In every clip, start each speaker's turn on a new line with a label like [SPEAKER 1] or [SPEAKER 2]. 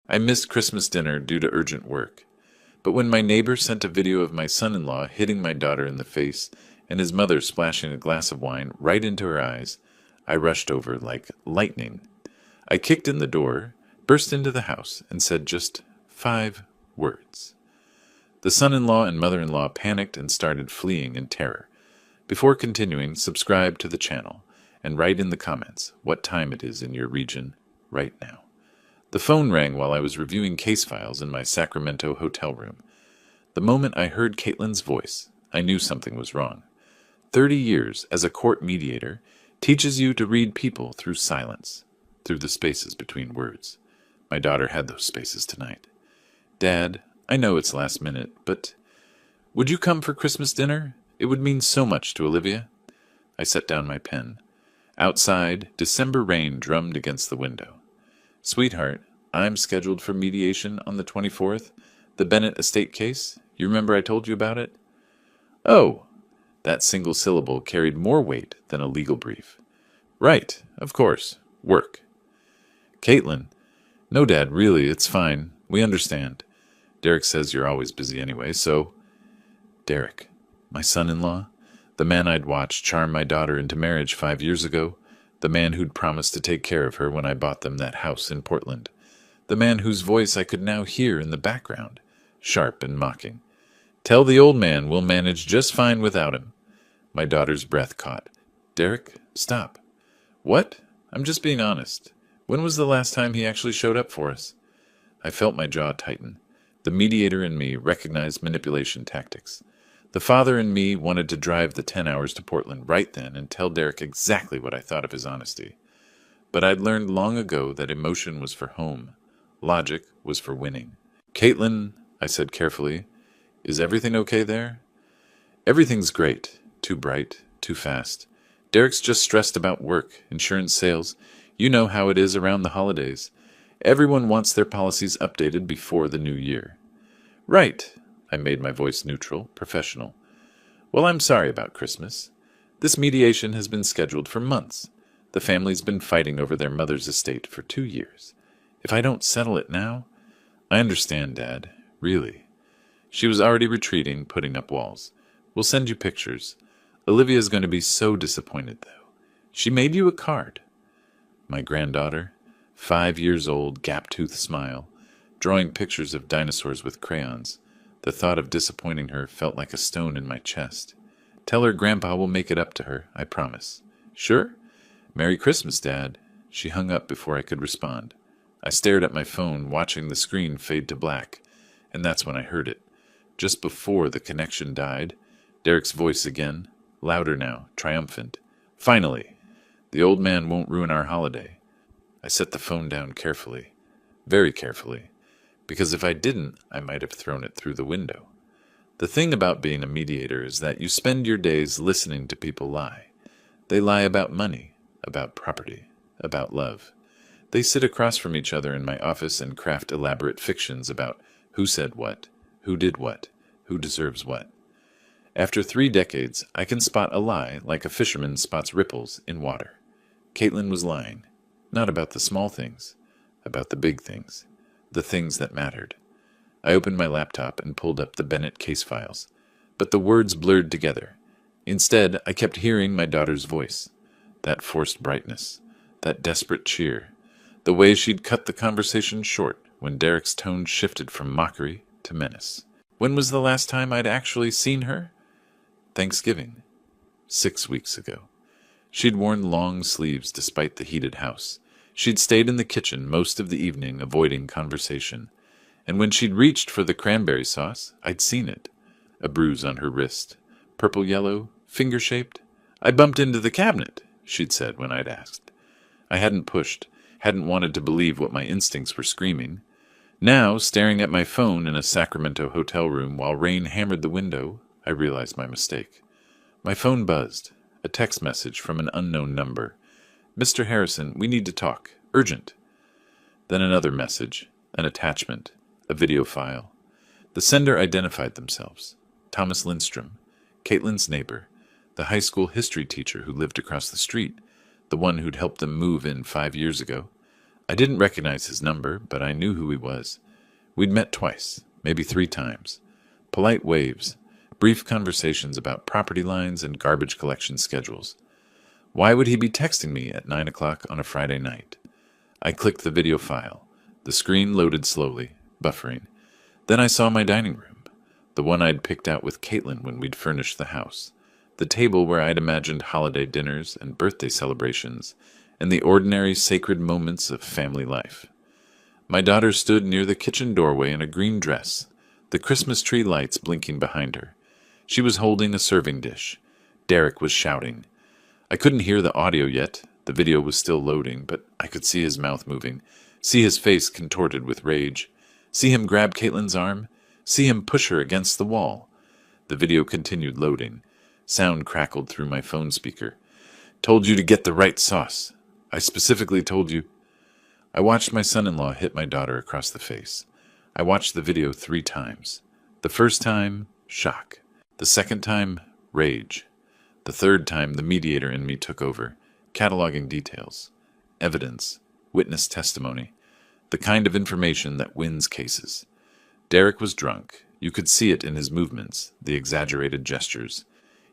[SPEAKER 1] I missed Christmas dinner due to urgent work. But when my neighbor sent a video of my son-in-law hitting my daughter in the face and his mother splashing a glass of wine right into her eyes, I rushed over like lightning. I kicked in the door, burst into the house, and said just 5 words. The son-in-law and mother-in-law panicked and started fleeing in terror. Before continuing, subscribe to the channel and write in the comments what time it is in your region right now. The phone rang while I was reviewing case files in my Sacramento hotel room. The moment I heard Caitlin's voice, I knew something was wrong. 30 years as a court mediator teaches you to read people through silence, through the spaces between words. My daughter had those spaces tonight. Dad, I know it's last minute, but would you come for Christmas dinner? It would mean so much to Olivia. I set down my pen. Outside, December rain drummed against the window. Sweetheart, I'm scheduled for mediation on the 24th. The Bennett estate case. You remember I told you about it? Oh, that single syllable carried more weight than a legal brief. Right, of course. Work. Caitlin. No, Dad, really, it's fine. We understand. Derek says you're always busy anyway, so... Derek, my son-in-law, the man I'd watched charm my daughter into marriage 5 years ago, the man who'd promised to take care of her when I bought them that house in Portland, the man whose voice I could now hear in the background, sharp and mocking. Tell the old man we'll manage just fine without him. My daughter's breath caught. Derek, stop. What? I'm just being honest. When was the last time he actually showed up for us? I felt my jaw tighten. The mediator in me recognized manipulation tactics. The father in me wanted to drive the 10 hours to Portland right then and tell Derek exactly what I thought of his honesty. But I'd learned long ago that emotion was for home. Logic was for winning. Caitlin, I said carefully, is everything okay there? Everything's great. Too bright, too fast. Derek's just stressed about work, insurance sales. You know how it is around the holidays. Everyone wants their policies updated before the new year. Right. I made my voice neutral, professional. Well, I'm sorry about Christmas. This mediation has been scheduled for months. The family's been fighting over their mother's estate for 2 years. If I don't settle it now... I understand, Dad. Really. She was already retreating, putting up walls. We'll send you pictures. Olivia's going to be so disappointed, though. She made you a card. My granddaughter, 5 years old, gap-toothed smile, drawing pictures of dinosaurs with crayons. The thought of disappointing her felt like a stone in my chest. Tell her Grandpa will make it up to her, I promise. Sure? Merry Christmas, Dad. She hung up before I could respond. I stared at my phone, watching the screen fade to black, and that's when I heard it. Just before the connection died, Derek's voice again, louder now, triumphant. Finally! The old man won't ruin our holiday. I set the phone down carefully, very carefully. Because if I didn't, I might have thrown it through the window. The thing about being a mediator is that you spend your days listening to people lie. They lie about money, about property, about love. They sit across from each other in my office and craft elaborate fictions about who said what, who did what, who deserves what. After 3 decades, I can spot a lie like a fisherman spots ripples in water. Caitlin was lying, not about the small things, about the big things. The things that mattered. I opened my laptop and pulled up the Bennett case files, but the words blurred together. Instead, I kept hearing my daughter's voice, that forced brightness, that desperate cheer, the way she'd cut the conversation short when Derek's tone shifted from mockery to menace. When was the last time I'd actually seen her? Thanksgiving. 6 weeks ago. She'd worn long sleeves despite the heated house. She'd stayed in the kitchen most of the evening, avoiding conversation. And when she'd reached for the cranberry sauce, I'd seen it. A bruise on her wrist. Purple-yellow, finger-shaped. I bumped into the cabinet, she'd said when I'd asked. I hadn't pushed, hadn't wanted to believe what my instincts were screaming. Now, staring at my phone in a Sacramento hotel room while rain hammered the window, I realized my mistake. My phone buzzed. A text message from an unknown number. Mr. Harrison, we need to talk. Urgent. Then another message, an attachment, a video file. The sender identified themselves. Thomas Lindstrom, Caitlin's neighbor, the high school history teacher who lived across the street, the one who'd helped them move in 5 years ago. I didn't recognize his number, but I knew who he was. We'd met twice, maybe 3 times. Polite waves, brief conversations about property lines and garbage collection schedules. Why would he be texting me at 9 o'clock on a Friday night? I clicked the video file. The screen loaded slowly, buffering. Then I saw my dining room, the one I'd picked out with Caitlin when we'd furnished the house, the table where I'd imagined holiday dinners and birthday celebrations, and the ordinary sacred moments of family life. My daughter stood near the kitchen doorway in a green dress, the Christmas tree lights blinking behind her. She was holding a serving dish. Derek was shouting. I couldn't hear the audio yet. The video was still loading, but I could see his mouth moving, see his face contorted with rage, see him grab Caitlin's arm, see him push her against the wall. The video continued loading. Sound crackled through my phone speaker. Told you to get the right sauce. I specifically told you. I watched my son-in-law hit my daughter across the face. I watched the video 3 times. The first time, shock. The second time, rage. The third time, the mediator in me took over, cataloging details, evidence, witness testimony, the kind of information that wins cases. Derek was drunk. You could see it in his movements, the exaggerated gestures.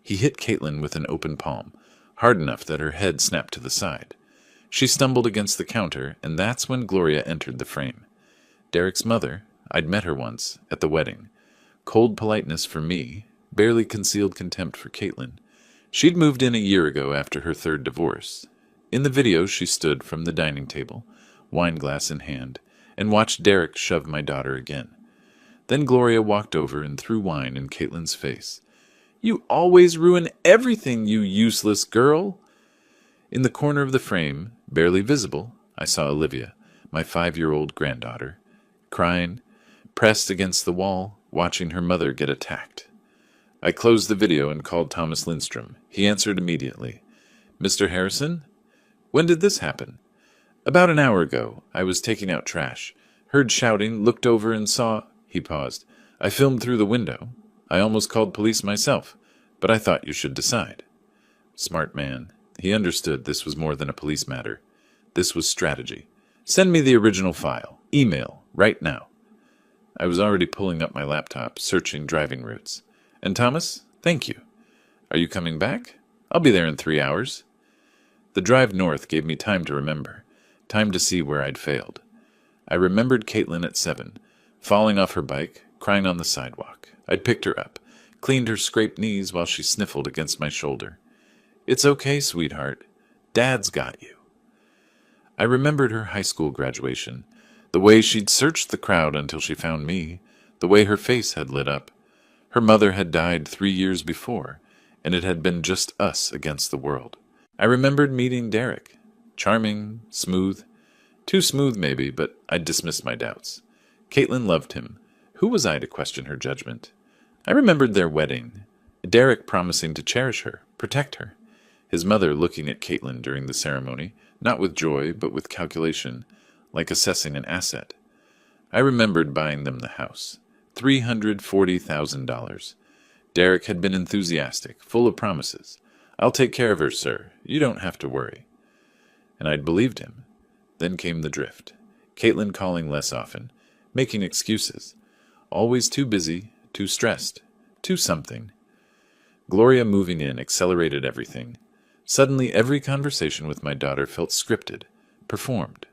[SPEAKER 1] He hit Caitlin with an open palm, hard enough that her head snapped to the side. She stumbled against the counter, and that's when Gloria entered the frame. Derek's mother, I'd met her once, at the wedding. Cold politeness for me, barely concealed contempt for Caitlin. She'd moved in a year ago after her 3rd divorce. In the video, she stood from the dining table, wineglass in hand, and watched Derek shove my daughter again. Then Gloria walked over and threw wine in Caitlin's face. "You always ruin everything, you useless girl!" In the corner of the frame, barely visible, I saw Olivia, my 5-year-old granddaughter, crying, pressed against the wall, watching her mother get attacked. I closed the video and called Thomas Lindstrom. He answered immediately. "Mr. Harrison? When did this happen?" "About an hour ago. I was taking out trash. Heard shouting, looked over and saw—" He paused. "I filmed through the window. I almost called police myself, but I thought you should decide." Smart man. He understood this was more than a police matter. This was strategy. "Send me the original file. Email. Right now." I was already pulling up my laptop, searching driving routes. "And Thomas, thank you. Are you coming back? I'll be there in 3 hours." The drive north gave me time to remember, time to see where I'd failed. I remembered Caitlin at 7, falling off her bike, crying on the sidewalk. I'd picked her up, cleaned her scraped knees while she sniffled against my shoulder. "It's okay, sweetheart. Dad's got you." I remembered her high school graduation, the way she'd searched the crowd until she found me, the way her face had lit up. Her mother had died 3 years before, and it had been just us against the world. I remembered meeting Derek. Charming, smooth. Too smooth, maybe, but I'd dismissed my doubts. Caitlin loved him. Who was I to question her judgment? I remembered their wedding. Derek promising to cherish her, protect her. His mother looking at Caitlin during the ceremony, not with joy, but with calculation, like assessing an asset. I remembered buying them the house. $340,000. Derek had been enthusiastic, full of promises. "I'll take care of her, sir. You don't have to worry." And I'd believed him. Then came the drift. Caitlin calling less often, making excuses. Always too busy, too stressed, too something. Gloria moving in accelerated everything. Suddenly every conversation with my daughter felt scripted, performed.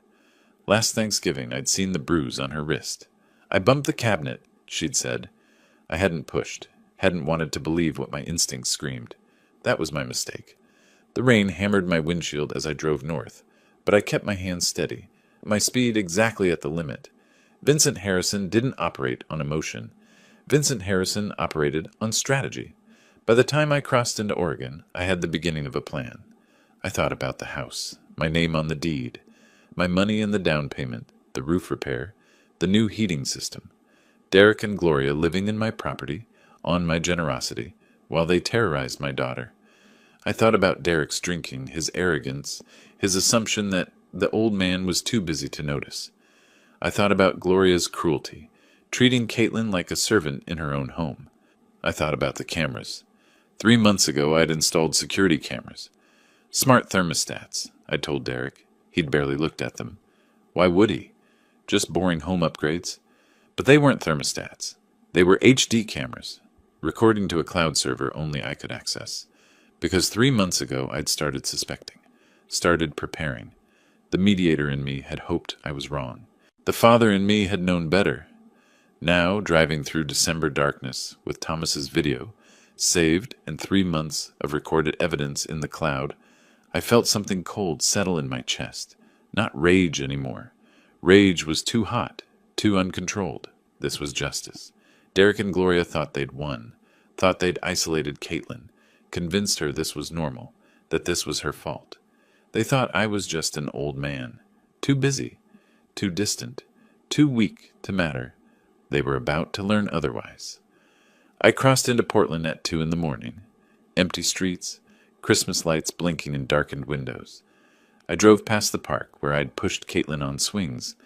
[SPEAKER 1] Last Thanksgiving I'd seen the bruise on her wrist. "I bumped the cabinet," she'd said. I hadn't pushed, hadn't wanted to believe what my instincts screamed. That was my mistake. The rain hammered my windshield as I drove north, but I kept my hands steady, my speed exactly at the limit. Vincent Harrison didn't operate on emotion. Vincent Harrison operated on strategy. By the time I crossed into Oregon, I had the beginning of a plan. I thought about the house, my name on the deed, my money in the down payment, the roof repair, the new heating system. Derek and Gloria living in my property, on my generosity, while they terrorized my daughter. I thought about Derek's drinking, his arrogance, his assumption that the old man was too busy to notice. I thought about Gloria's cruelty, treating Caitlin like a servant in her own home. I thought about the cameras. 3 months ago I'd installed security cameras. Smart thermostats, I told Derek. He'd barely looked at them. Why would he? Just boring home upgrades. But they weren't thermostats. They were HD cameras, recording to a cloud server only I could access. Because 3 months ago I'd started suspecting, started preparing. The mediator in me had hoped I was wrong. The father in me had known better. Now, driving through December darkness with Thomas's video, saved and 3 months of recorded evidence in the cloud, I felt something cold settle in my chest. Not rage anymore. Rage was too hot, too uncontrolled. This was justice. Derek and Gloria thought they'd won, thought they'd isolated Caitlin, convinced her this was normal, that this was her fault. They thought I was just an old man, too busy, too distant, too weak to matter. They were about to learn otherwise. I crossed into Portland at 2 in the morning. Empty streets, Christmas lights blinking in darkened windows. I drove past the park where I'd pushed Caitlin on swings,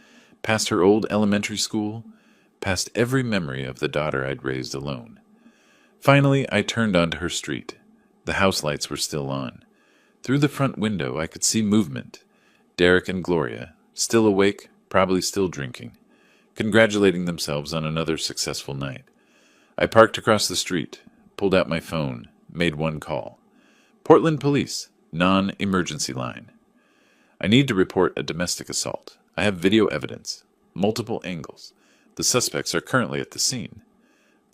[SPEAKER 1] past her old elementary school, past every memory of the daughter I'd raised alone. Finally, I turned onto her street. The house lights were still on. Through the front window, I could see movement. Derek and Gloria, still awake, probably still drinking, congratulating themselves on another successful night. I parked across the street, pulled out my phone, made one call. Portland Police, non-emergency line. I need to report a domestic assault. I have video evidence, multiple angles. The suspects are currently at the scene.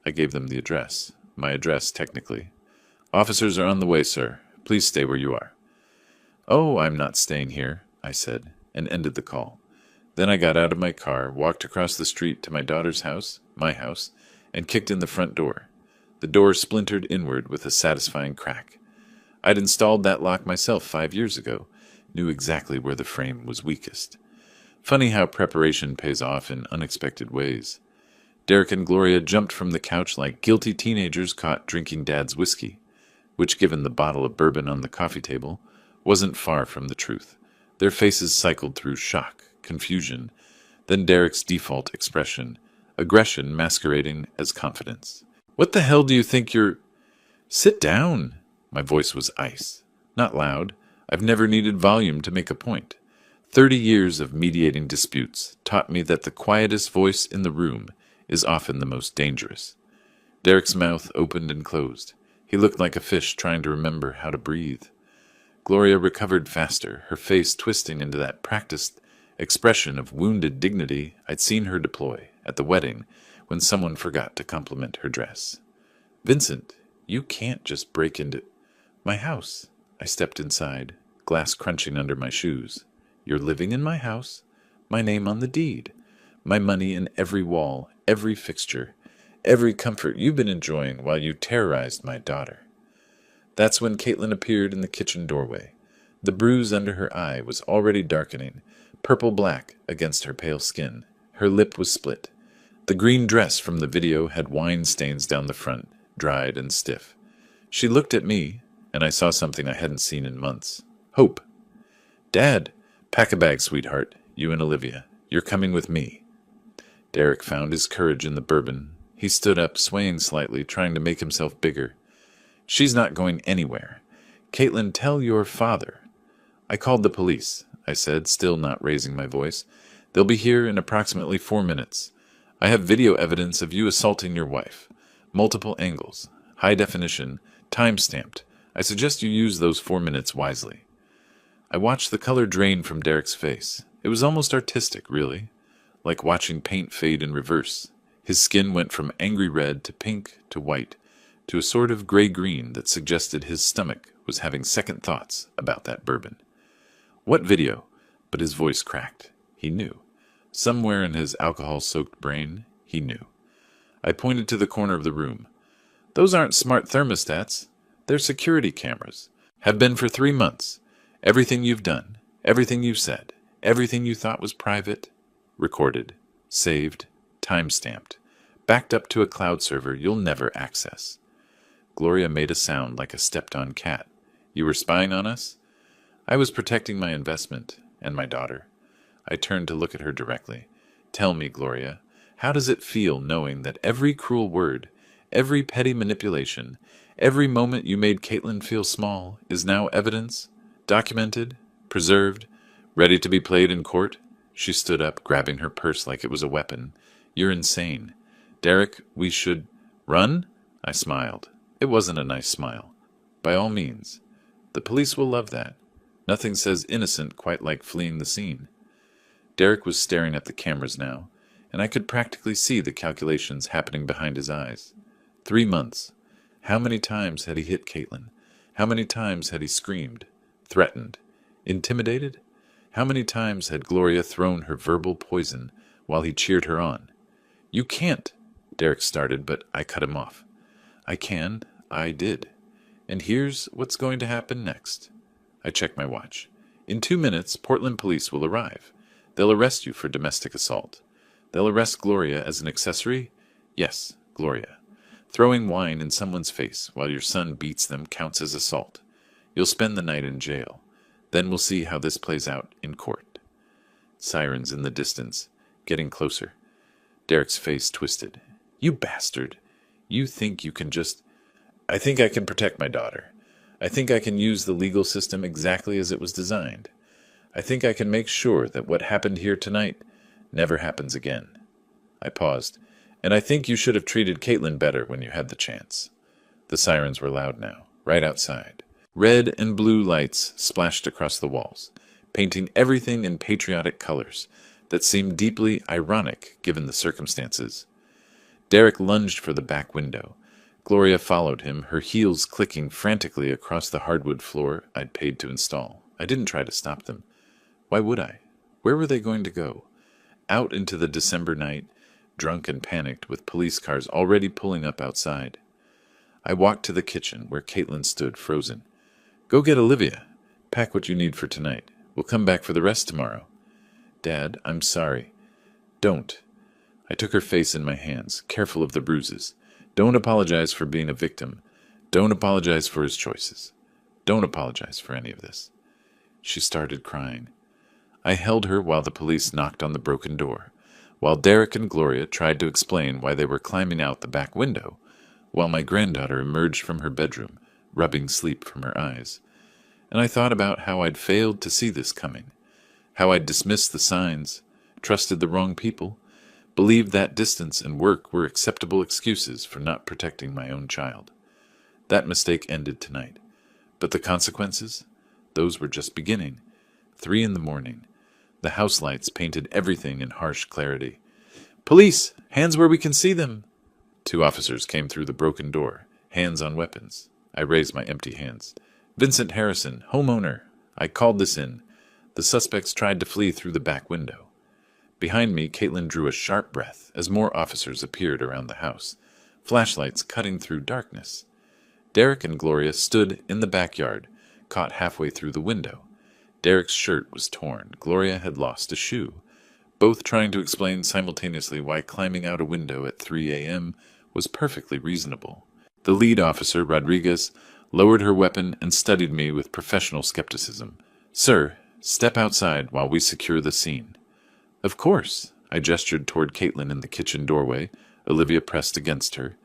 [SPEAKER 1] I gave them the address. My address, technically. Officers are on the way, sir. Please stay where you are. Oh, I'm not staying here, I said, and ended the call. Then I got out of my car, walked across the street to my daughter's house, my house, and kicked in the front door. The door splintered inward with a satisfying crack. I'd installed that lock myself 5 years ago, knew exactly where the frame was weakest. Funny how preparation pays off in unexpected ways. Derek and Gloria jumped from the couch like guilty teenagers caught drinking Dad's whiskey, which, given the bottle of bourbon on the coffee table, wasn't far from the truth. Their faces cycled through shock, confusion, then Derek's default expression, aggression masquerading as confidence. "What the hell do you think you're—" "Sit down!" My voice was ice. Not loud. I've never needed volume to make a point. 30 years of mediating disputes taught me that the quietest voice in the room is often the most dangerous. Derek's mouth opened and closed. He looked like a fish trying to remember how to breathe. Gloria recovered faster, her face twisting into that practiced expression of wounded dignity I'd seen her deploy at the wedding when someone forgot to compliment her dress. "Vincent, you can't just break into—" "My house." I stepped inside, glass crunching under my shoes. "You're living in my house, my name on the deed, my money in every wall, every fixture, every comfort you've been enjoying while you terrorized my daughter." That's when Caitlin appeared in the kitchen doorway. The bruise under her eye was already darkening, purple-black against her pale skin. Her lip was split. The green dress from the video had wine stains down the front, dried and stiff. She looked at me, and I saw something I hadn't seen in months. Hope. "Dad, pack a bag, sweetheart. You and Olivia. You're coming with me." Derek found his courage in the bourbon. He stood up, swaying slightly, trying to make himself bigger. "She's not going anywhere. Caitlin, tell your father." "I called the police," I said, still not raising my voice. "They'll be here in approximately 4 minutes. I have video evidence of you assaulting your wife. Multiple angles. High definition. Time-stamped. I suggest you use those 4 minutes wisely." I watched the color drain from Derek's face. It was almost artistic, really. Like watching paint fade in reverse. His skin went from angry red to pink to white, to a sort of gray-green that suggested his stomach was having second thoughts about that bourbon. "What video?" But his voice cracked. He knew. Somewhere in his alcohol-soaked brain, he knew. I pointed to the corner of the room. "Those aren't smart thermostats. They're security cameras. Have been for 3 months. Everything you've done, everything you've said, everything you thought was private, recorded, saved, time-stamped, backed up to a cloud server you'll never access." Gloria made a sound like a stepped-on cat. "You were spying on us?" "I was protecting my investment, and my daughter." I turned to look at her directly. "Tell me, Gloria, how does it feel knowing that every cruel word, every petty manipulation, every moment you made Caitlin feel small is now evidence, documented, preserved, ready to be played in court? She stood up, grabbing her purse like it was a weapon. You're insane. Derek, we should... Run? I smiled. It wasn't a nice smile. By all means. The police will love that. Nothing says innocent quite like fleeing the scene. Derek was staring at the cameras now, and I could practically see the calculations happening behind his eyes. 3 months. How many times had he hit Caitlin? How many times had he screamed, threatened, intimidated? How many times had Gloria thrown her verbal poison while he cheered her on? You can't, Derek started, but I cut him off. I can. I did. And here's what's going to happen next. I checked my watch. In 2 minutes, Portland police will arrive. They'll arrest you for domestic assault. They'll arrest Gloria as an accessory? Yes, Gloria. Throwing wine in someone's face while your son beats them counts as assault. You'll spend the night in jail. Then we'll see how this plays out in court. Sirens in the distance, getting closer. Derek's face twisted. You bastard. You think you can just... I think I can protect my daughter. I think I can use the legal system exactly as it was designed. I think I can make sure that what happened here tonight never happens again. I paused. And I think you should have treated Caitlin better when you had the chance. The sirens were loud now, right outside. Red and blue lights splashed across the walls, painting everything in patriotic colors that seemed deeply ironic given the circumstances. Derek lunged for the back window. Gloria followed him, her heels clicking frantically across the hardwood floor I'd paid to install. I didn't try to stop them. Why would I? Where were they going to go? Out into the December night, drunk and panicked, with police cars already pulling up outside. I walked to the kitchen, where Caitlin stood, frozen. Go get Olivia. Pack what you need for tonight. We'll come back for the rest tomorrow. Dad, I'm sorry. Don't. I took her face in my hands, careful of the bruises. Don't apologize for being a victim. Don't apologize for his choices. Don't apologize for any of this. She started crying. I held her while the police knocked on the broken door, while Derek and Gloria tried to explain why they were climbing out the back window, while my granddaughter emerged from her bedroom, rubbing sleep from her eyes. And I thought about how I'd failed to see this coming, how I'd dismissed the signs, trusted the wrong people, believed that distance and work were acceptable excuses for not protecting my own child. That mistake ended tonight. But the consequences? Those were just beginning. 3 a.m. The house lights painted everything in harsh clarity. Police! Hands where we can see them! 2 officers came through the broken door, hands on weapons. I raised my empty hands. Vincent Harrison, homeowner. I called this in. The suspects tried to flee through the back window. Behind me, Caitlin drew a sharp breath as more officers appeared around the house, flashlights cutting through darkness. Derek and Gloria stood in the backyard, caught halfway through the window. Derek's shirt was torn. Gloria had lost a shoe, both trying to explain simultaneously why climbing out a window at 3 a.m. was perfectly reasonable. The lead officer, Rodriguez, lowered her weapon and studied me with professional skepticism. Sir, step outside while we secure the scene. Of course. I gestured toward Caitlin in the kitchen doorway. Olivia pressed against her.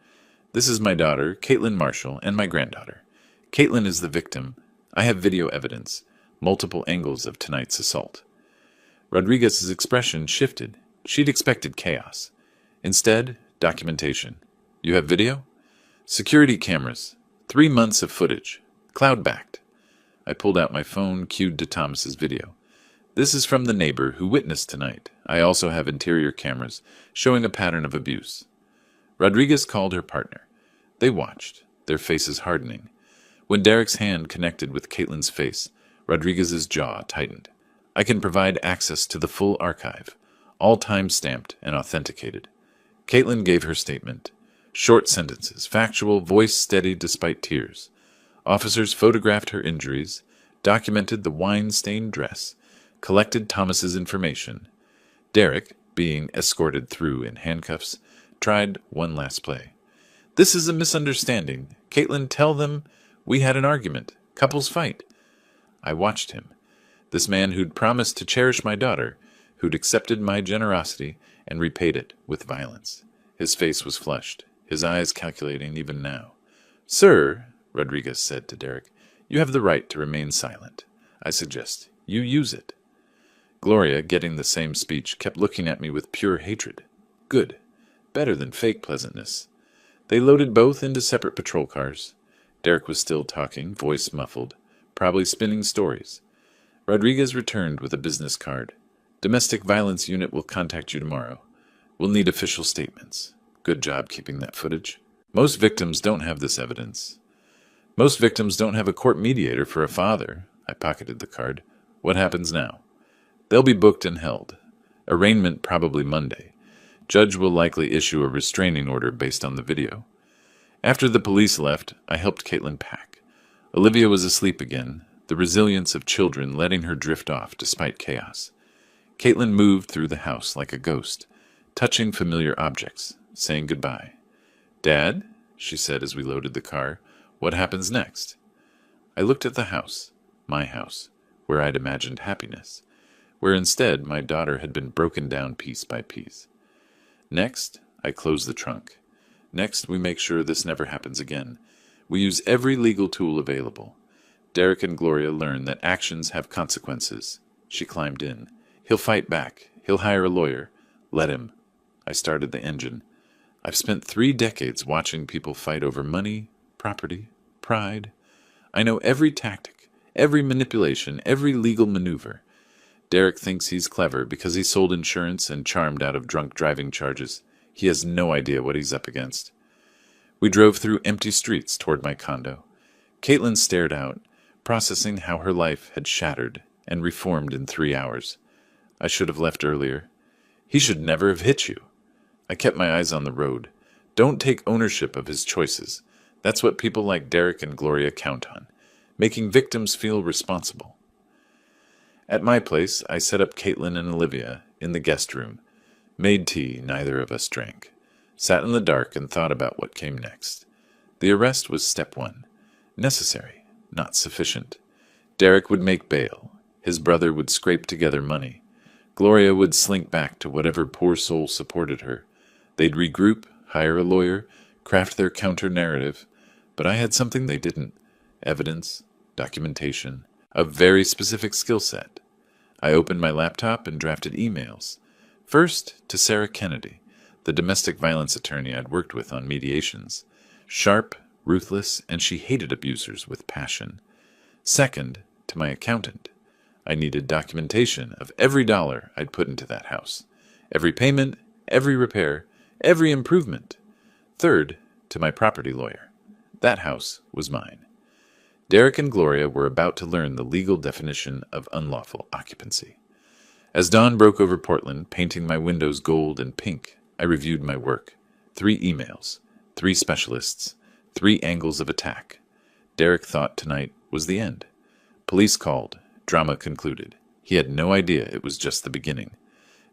[SPEAKER 1] This is my daughter, Caitlin Marshall, and my granddaughter. Caitlin is the victim. I have video evidence, multiple angles of tonight's assault. Rodriguez's expression shifted. She'd expected chaos. Instead, documentation. You have video? Security cameras. 3 months of footage. Cloud-backed. I pulled out my phone, cued to Thomas's video. This is from the neighbor who witnessed tonight. I also have interior cameras showing a pattern of abuse. Rodriguez called her partner. They watched, their faces hardening. When Derek's hand connected with Caitlin's face, Rodriguez's jaw tightened. I can provide access to the full archive, all time-stamped and authenticated. Caitlin gave her statement. Short sentences, factual, voice steady despite tears. Officers photographed her injuries, documented the wine-stained dress, collected Thomas's information. Derek, being escorted through in handcuffs, tried one last play. This is a misunderstanding. Caitlin, tell them we had an argument. Couples fight. I watched him. This man who'd promised to cherish my daughter, who'd accepted my generosity and repaid it with violence. His face was flushed, his eyes calculating even now. Sir, Rodriguez said to Derek, you have the right to remain silent. I suggest you use it. Gloria, getting the same speech, kept looking at me with pure hatred. Good. Better than fake pleasantness. They loaded both into separate patrol cars. Derek was still talking, voice muffled, probably spinning stories. Rodriguez returned with a business card. Domestic violence unit will contact you tomorrow. We'll need official statements. Good job keeping that footage. Most victims don't have this evidence. Most victims don't have a court mediator for a father. I pocketed the card. What happens now? They'll be booked and held. Arraignment probably Monday. Judge will likely issue a restraining order based on the video. After the police left, I helped Caitlin pack. Olivia was asleep again, the resilience of children letting her drift off despite chaos. Caitlin moved through the house like a ghost, touching familiar objects, saying goodbye. "Dad," she said as we loaded the car, "what happens next?" I looked at the house, my house, where I'd imagined happiness, where instead my daughter had been broken down piece by piece. Next, I close the trunk. Next, we make sure this never happens again. We use every legal tool available. Derek and Gloria learn that actions have consequences. She climbed in. He'll fight back. He'll hire a lawyer. Let him. I started the engine. I've spent 3 decades watching people fight over money, property, pride. I know every tactic, every manipulation, every legal maneuver. Derek thinks he's clever because he sold insurance and charmed out of drunk driving charges. He has no idea what he's up against. We drove through empty streets toward my condo. Caitlin stared out, processing how her life had shattered and reformed in 3 hours. I should have left earlier. He should never have hit you. I kept my eyes on the road. Don't take ownership of his choices. That's what people like Derek and Gloria count on, making victims feel responsible. At my place, I set up Caitlin and Olivia in the guest room. Made tea, neither of us drank. Sat in the dark and thought about what came next. The arrest was step 1. Necessary, not sufficient. Derek would make bail. His brother would scrape together money. Gloria would slink back to whatever poor soul supported her. They'd regroup, hire a lawyer, craft their counter-narrative. But I had something they didn't. Evidence, documentation, a very specific skill set. I opened my laptop and drafted emails. First, to Sarah Kennedy, the domestic violence attorney I'd worked with on mediations. Sharp, ruthless, and she hated abusers with passion. Second, to my accountant. I needed documentation of every dollar I'd put into that house. Every payment, every repair, every improvement. Third, to my property lawyer. That house was mine. Derek and Gloria were about to learn the legal definition of unlawful occupancy. As dawn broke over Portland, painting my windows gold and pink, I reviewed my work. 3 emails, 3 specialists, 3 angles of attack. Derek thought tonight was the end. Police called. Drama concluded. He had no idea it was just the beginning.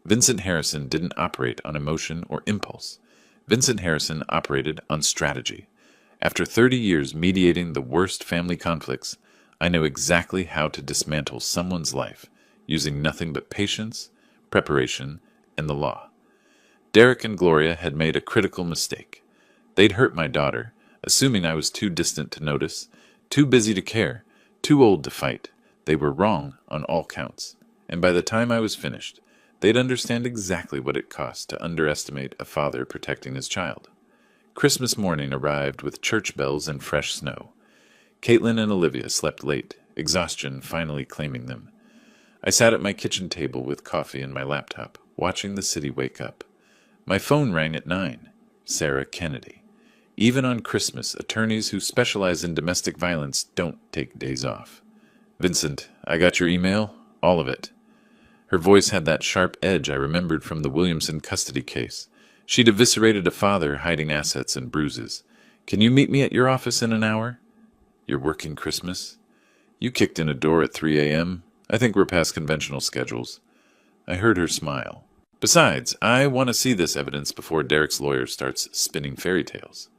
[SPEAKER 1] Vincent Harrison didn't operate on emotion or impulse. Vincent Harrison operated on strategy. After 30 years mediating the worst family conflicts, I know exactly how to dismantle someone's life using nothing but patience, preparation, and the law. Derek and Gloria had made a critical mistake. They'd hurt my daughter, assuming I was too distant to notice, too busy to care, too old to fight. They were wrong on all counts, and by the time I was finished, they'd understand exactly what it cost to underestimate a father protecting his child. Christmas morning arrived with church bells and fresh snow. Caitlin and Olivia slept late, exhaustion finally claiming them. I sat at my kitchen table with coffee and my laptop, watching the city wake up. My phone rang at 9. Sarah Kennedy. Even on Christmas, attorneys who specialize in domestic violence don't take days off. "Vincent, I got your email? All of it." Her voice had that sharp edge I remembered from the Williamson custody case. She'd eviscerated a father hiding assets and bruises. "Can you meet me at your office in an hour?" "You're working Christmas?" "You kicked in a door at 3 a.m. I think we're past conventional schedules." I heard her smile. "Besides, I want to see this evidence before Derek's lawyer starts spinning fairy tales."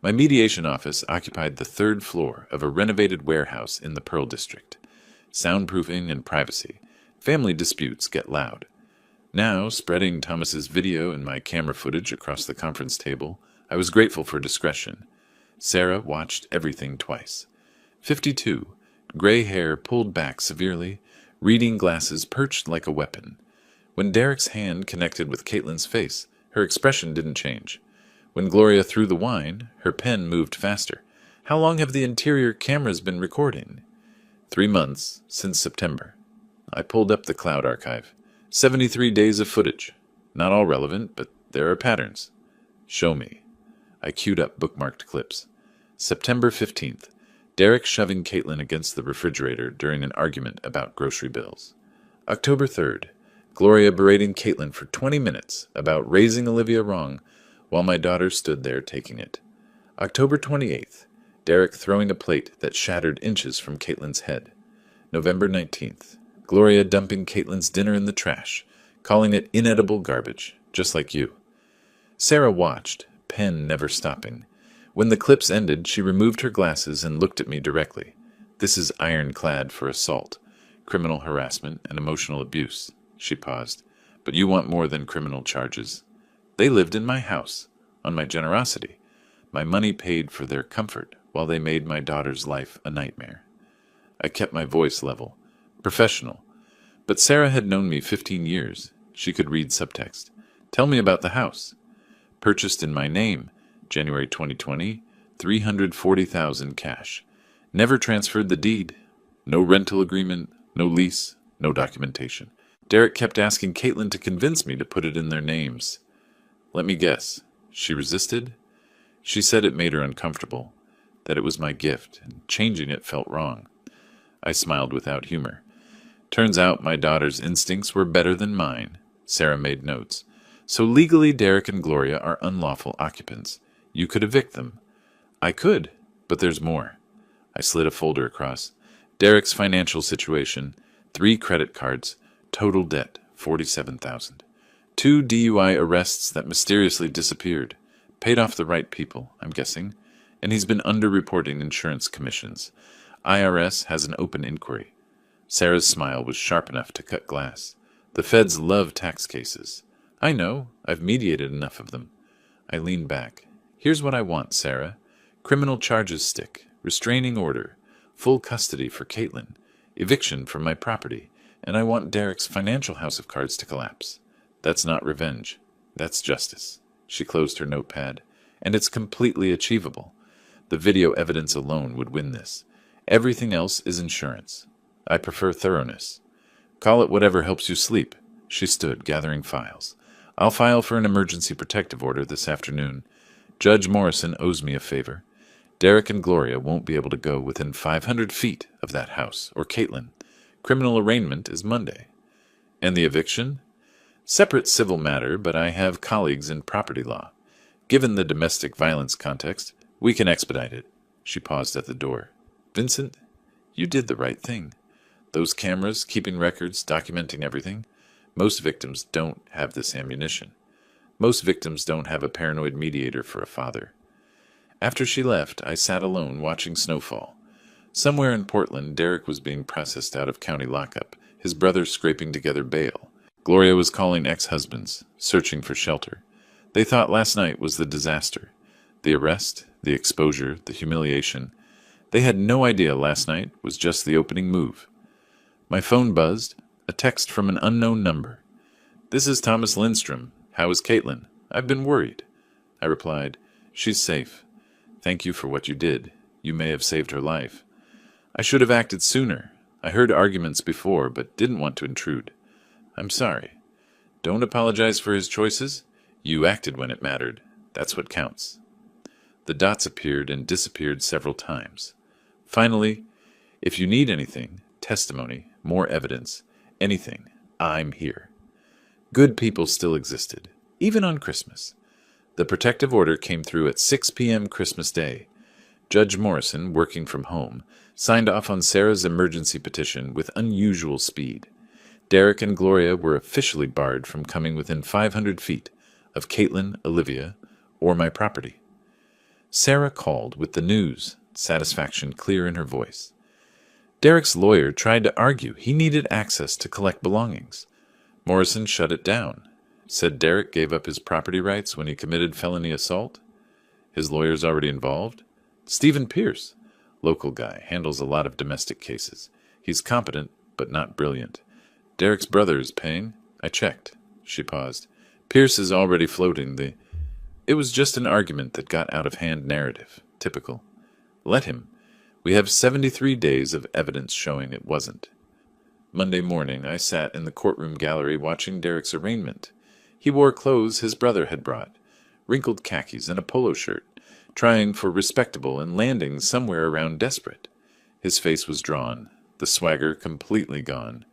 [SPEAKER 1] My mediation office occupied the 3rd floor of a renovated warehouse in the Pearl District. Soundproofing and privacy. Family disputes get loud. Now, spreading Thomas's video and my camera footage across the conference table, I was grateful for discretion. Sarah watched everything twice. 52, gray hair pulled back severely, reading glasses perched like a weapon. When Derek's hand connected with Caitlin's face, her expression didn't change. When Gloria threw the wine, her pen moved faster. How long have the interior cameras been recording? 3 months, since September. I pulled up the cloud archive. 73 days of footage. Not all relevant, but there are patterns. Show me. I queued up bookmarked clips. September 15th. Derek shoving Caitlin against the refrigerator during an argument about grocery bills. October 3rd. Gloria berating Caitlin for 20 minutes about raising Olivia wrong while my daughter stood there taking it. October 28th. Derek throwing a plate that shattered inches from Caitlin's head. November 19th. Gloria dumping Caitlin's dinner in the trash, calling it inedible garbage, just like you. Sarah watched, pen never stopping. When the clips ended, she removed her glasses and looked at me directly. This is ironclad for assault, criminal harassment, and emotional abuse. She paused. But you want more than criminal charges. They lived in my house, on my generosity. My money paid for their comfort, while they made my daughter's life a nightmare. I kept my voice level, professional. But Sarah had known me 15 years. She could read subtext. Tell me about the house. Purchased in my name, January 2020, $340,000 cash. Never transferred the deed. No rental agreement, no lease, no documentation. Derek kept asking Caitlin to convince me to put it in their names. Let me guess. She resisted? She said it made her uncomfortable, that it was my gift, and changing it felt wrong. I smiled without humor. Turns out my daughter's instincts were better than mine. Sarah made notes. So legally Derek and Gloria are unlawful occupants. You could evict them. I could, but there's more. I slid a folder across. Derek's financial situation, 3 credit cards, total debt, $47,000. 2 DUI arrests that mysteriously disappeared. Paid off the right people, I'm guessing. And he's been underreporting insurance commissions. IRS has an open inquiry. Sarah's smile was sharp enough to cut glass. The feds love tax cases. I know. I've mediated enough of them. I leaned back. Here's what I want, Sarah. Criminal charges stick. Restraining order. Full custody for Caitlin. Eviction from my property. And I want Derek's financial house of cards to collapse. That's not revenge. That's justice. She closed her notepad. And it's completely achievable. The video evidence alone would win this. Everything else is insurance. I prefer thoroughness. Call it whatever helps you sleep. She stood, gathering files. I'll file for an emergency protective order this afternoon. Judge Morrison owes me a favor. Derek and Gloria won't be able to go within 500 feet of that house, or Caitlin. Criminal arraignment is Monday. And the eviction? Separate civil matter, but I have colleagues in property law. Given the domestic violence context, we can expedite it. She paused at the door. Vincent, you did the right thing. Those cameras, keeping records, documenting everything. Most victims don't have this ammunition. Most victims don't have a paranoid mediator for a father. After she left, I sat alone watching snowfall. Somewhere in Portland, Derek was being processed out of county lockup, his brother scraping together bail. Gloria was calling ex-husbands, searching for shelter. They thought last night was the disaster. The arrest, the exposure, the humiliation. They had no idea last night was just the opening move. My phone buzzed, a text from an unknown number. This is Thomas Lindstrom. How is Caitlin? I've been worried. I replied, She's safe. Thank you for what you did. You may have saved her life. I should have acted sooner. I heard arguments before, but didn't want to intrude. I'm sorry. Don't apologize for his choices. You acted when it mattered. That's what counts. The dots appeared and disappeared several times. Finally, if you need anything, testimony, more evidence, anything, I'm here. Good people still existed, even on Christmas. The protective order came through at 6 p.m. Christmas Day. Judge Morrison, working from home, signed off on Sarah's emergency petition with unusual speed. Derek and Gloria were officially barred from coming within 500 feet of Caitlin, Olivia, or my property. Sarah called with the news, satisfaction clear in her voice. Derek's lawyer tried to argue he needed access to collect belongings. Morrison shut it down, said Derek gave up his property rights when he committed felony assault. His lawyer's already involved. Stephen Pierce, local guy, handles a lot of domestic cases. He's competent, but not brilliant. Derek's brother is paying? I checked. She paused. Pierce is already floating the... It was just an argument that got out of hand narrative. Typical. Let him. We have 73 days of evidence showing it wasn't. Monday morning, I sat in the courtroom gallery watching Derek's arraignment. He wore clothes his brother had brought, wrinkled khakis and a polo shirt, trying for respectable and landing somewhere around desperate. His face was drawn, the swagger completely gone.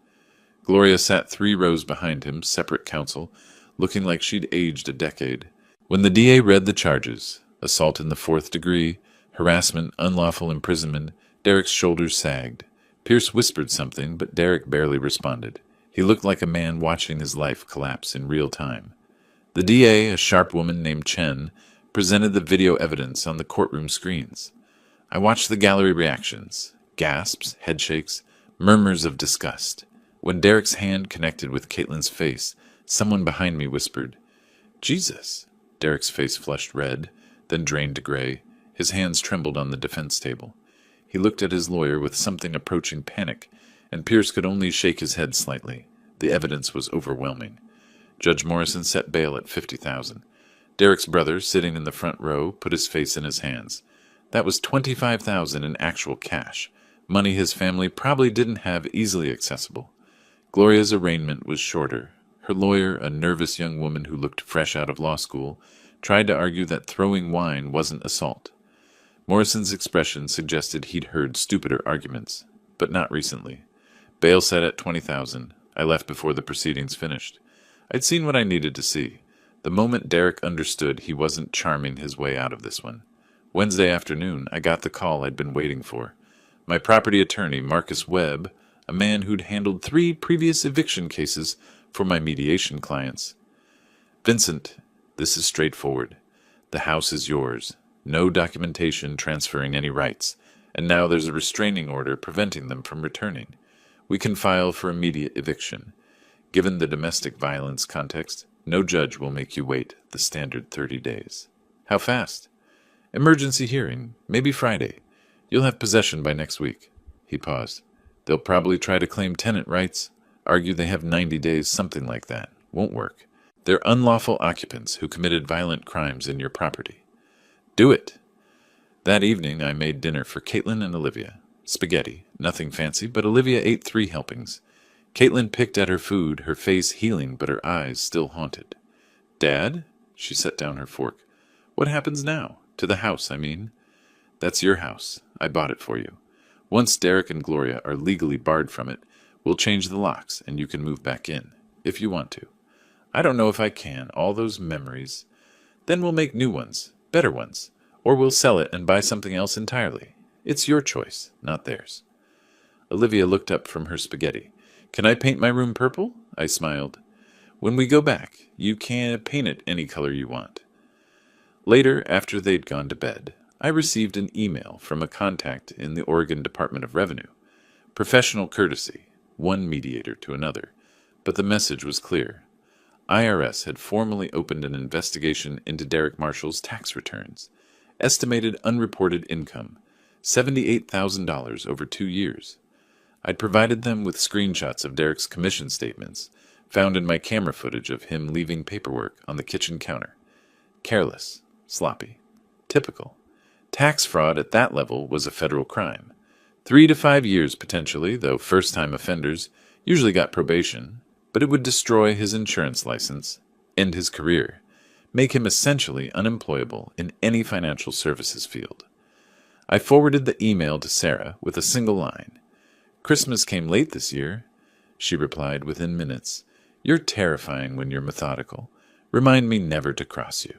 [SPEAKER 1] Gloria sat 3 rows behind him, separate counsel, looking like she'd aged a decade. When the DA read the charges, assault in the 4th degree, harassment, unlawful imprisonment, Derek's shoulders sagged. Pierce whispered something, but Derek barely responded. He looked like a man watching his life collapse in real time. The DA, a sharp woman named Chen, presented the video evidence on the courtroom screens. I watched the gallery reactions, gasps, headshakes, murmurs of disgust. When Derek's hand connected with Caitlin's face, someone behind me whispered, "Jesus." Derek's face flushed red, then drained to gray. His hands trembled on the defense table. He looked at his lawyer with something approaching panic, and Pierce could only shake his head slightly. The evidence was overwhelming. Judge Morrison set bail at $50,000. Derek's brother, sitting in the front row, put his face in his hands. That was $25,000 in actual cash, money his family probably didn't have easily accessible. Gloria's arraignment was shorter. Her lawyer, a nervous young woman who looked fresh out of law school, tried to argue that throwing wine wasn't assault. Morrison's expression suggested he'd heard stupider arguments, but not recently. Bail set at $20,000. I left before the proceedings finished. I'd seen what I needed to see. The moment Derek understood he wasn't charming his way out of this one. Wednesday afternoon, I got the call I'd been waiting for. My property attorney, Marcus Webb, a man who'd handled 3 previous eviction cases for my mediation clients. "Vincent, this is straightforward. The house is yours. No documentation transferring any rights, and now there's a restraining order preventing them from returning. We can file for immediate eviction. Given the domestic violence context, no judge will make you wait the standard 30 days. How fast? Emergency hearing, maybe Friday. You'll have possession by next week." He paused. "They'll probably try to claim tenant rights, argue they have 90 days, something like that. Won't work. They're unlawful occupants who committed violent crimes in your property." "Do it." That evening I made dinner for Caitlin and Olivia. Spaghetti, nothing fancy, but Olivia ate 3 helpings. Caitlin picked at her food, her face healing but her eyes still haunted. "Dad?" She set down her fork. "What happens now? To the house, I mean." "That's your house. I bought it for you. Once Derek and Gloria are legally barred from it, we'll change the locks and you can move back in, if you want to." "I don't know if I can. All those memories." "Then we'll make new ones. Better ones. Or we'll sell it and buy something else entirely. It's your choice, not theirs." Olivia looked up from her spaghetti. "Can I paint my room purple?" I smiled. "When we go back, you can paint it any color you want." Later, after they'd gone to bed, I received an email from a contact in the Oregon Department of Revenue. Professional courtesy, one mediator to another, but the message was clear. IRS had formally opened an investigation into Derek Marshall's tax returns. Estimated unreported income, $78,000 over 2 years. I'd provided them with screenshots of Derek's commission statements, found in my camera footage of him leaving paperwork on the kitchen counter. Careless, sloppy, typical. Tax fraud at that level was a federal crime. 3 to 5 years potentially, though first-time offenders usually got probation, but it would destroy his insurance license, end his career, make him essentially unemployable in any financial services field. I forwarded the email to Sarah with a single line. "Christmas came late this year." She replied within minutes, "You're terrifying when you're methodical. Remind me never to cross you."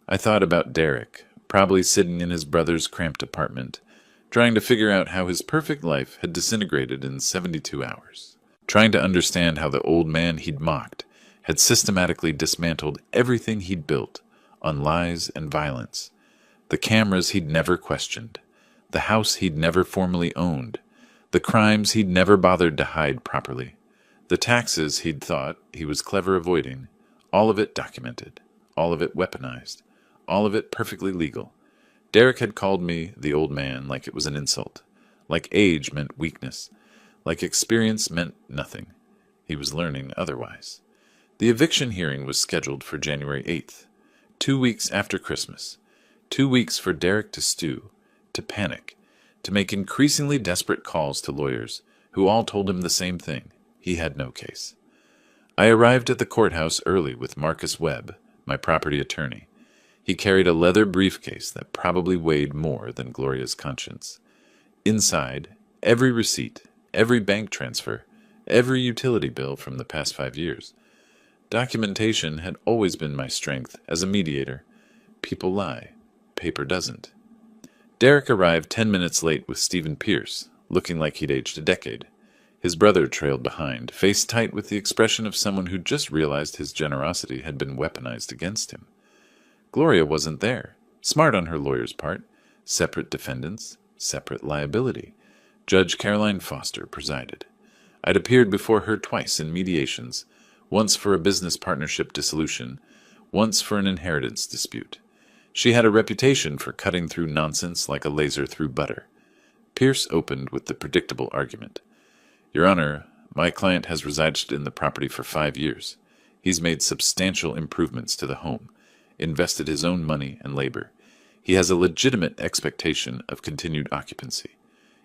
[SPEAKER 1] I thought about Derek, probably sitting in his brother's cramped apartment, trying to figure out how his perfect life had disintegrated in 72 hours. Trying to understand how the old man he'd mocked had systematically dismantled everything he'd built on lies and violence. The cameras he'd never questioned, the house he'd never formally owned, the crimes he'd never bothered to hide properly, the taxes he'd thought he was clever avoiding, all of it documented, all of it weaponized, all of it perfectly legal. Derek had called me the old man like it was an insult, like age meant weakness, like experience meant nothing. He was learning otherwise. The eviction hearing was scheduled for January 8th, 2 weeks after Christmas. 2 weeks for Derek to stew, to panic, to make increasingly desperate calls to lawyers, who all told him the same thing: he had no case. I arrived at the courthouse early with Marcus Webb, my property attorney. He carried a leather briefcase that probably weighed more than Gloria's conscience. Inside, every receipt, every bank transfer, every utility bill from the past 5 years. Documentation had always been my strength as a mediator. People lie. Paper doesn't. Derek arrived 10 minutes late with Stephen Pierce, looking like he'd aged a decade. His brother trailed behind, face tight with the expression of someone who just realized his generosity had been weaponized against him. Gloria wasn't there. Smart on her lawyer's part. Separate defendants, separate liability. Judge Caroline Foster presided. I'd appeared before her twice in mediations, once for a business partnership dissolution, once for an inheritance dispute. She had a reputation for cutting through nonsense like a laser through butter. Pierce opened with the predictable argument. Your Honor, my client has resided in the property for 5 years. He's made substantial improvements to the home, invested his own money and labor. He has a legitimate expectation of continued occupancy.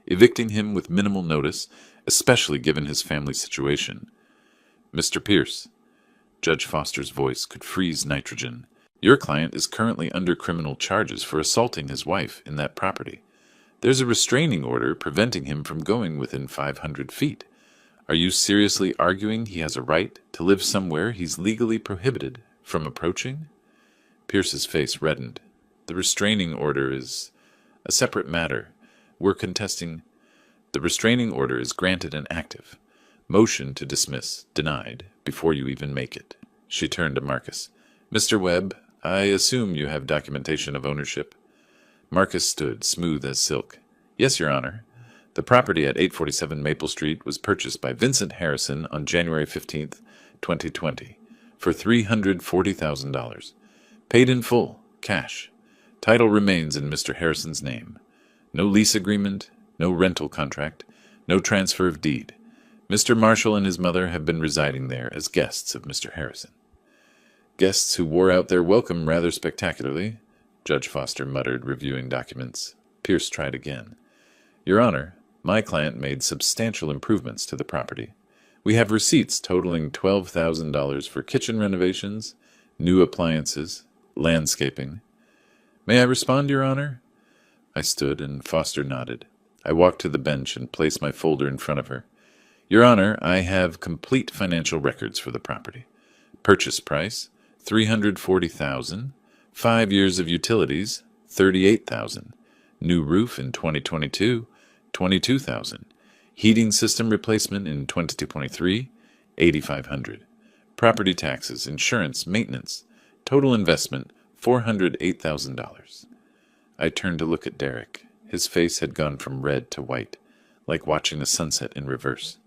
[SPEAKER 1] Evicting him with minimal notice, especially given his family situation. Mr. Pierce, Judge Foster's voice could freeze nitrogen. Your client is currently under criminal charges for assaulting his wife in that property. There's a restraining order preventing him from going within 500 feet. Are you seriously arguing he has a right to live somewhere he's legally prohibited from approaching? Pierce's face reddened. The restraining order is a separate matter. We're contesting. The restraining order is granted and active. Motion to dismiss denied before you even make it. She turned to Marcus. Mr. Webb, I assume you have documentation of ownership? Marcus stood, smooth as silk. Yes, Your Honor. The property at 847 Maple Street was purchased by Vincent Harrison on January 15th, 2020, for $340,000. Paid in full, cash. Title remains in Mr. Harrison's name. No lease agreement, no rental contract, no transfer of deed. Mr. Marshall and his mother have been residing there as guests of Mr. Harrison. Guests who wore out their welcome rather spectacularly, Judge Foster muttered, reviewing documents. Pierce tried again. Your Honor, my client made substantial improvements to the property. We have receipts totaling $12,000 for kitchen renovations, new appliances, landscaping. May I respond, Your Honor? I stood, and Foster nodded. I walked to the bench and placed my folder in front of her. Your Honor, I have complete financial records for the property. Purchase price, $340,000. 5 years of utilities, $38,000. New roof in 2022, $22,000. Heating system replacement in 2023, $8,500. Property taxes, insurance, maintenance. Total investment, $408,000. I turned to look at Derek. His face had gone from red to white, like watching a sunset in reverse.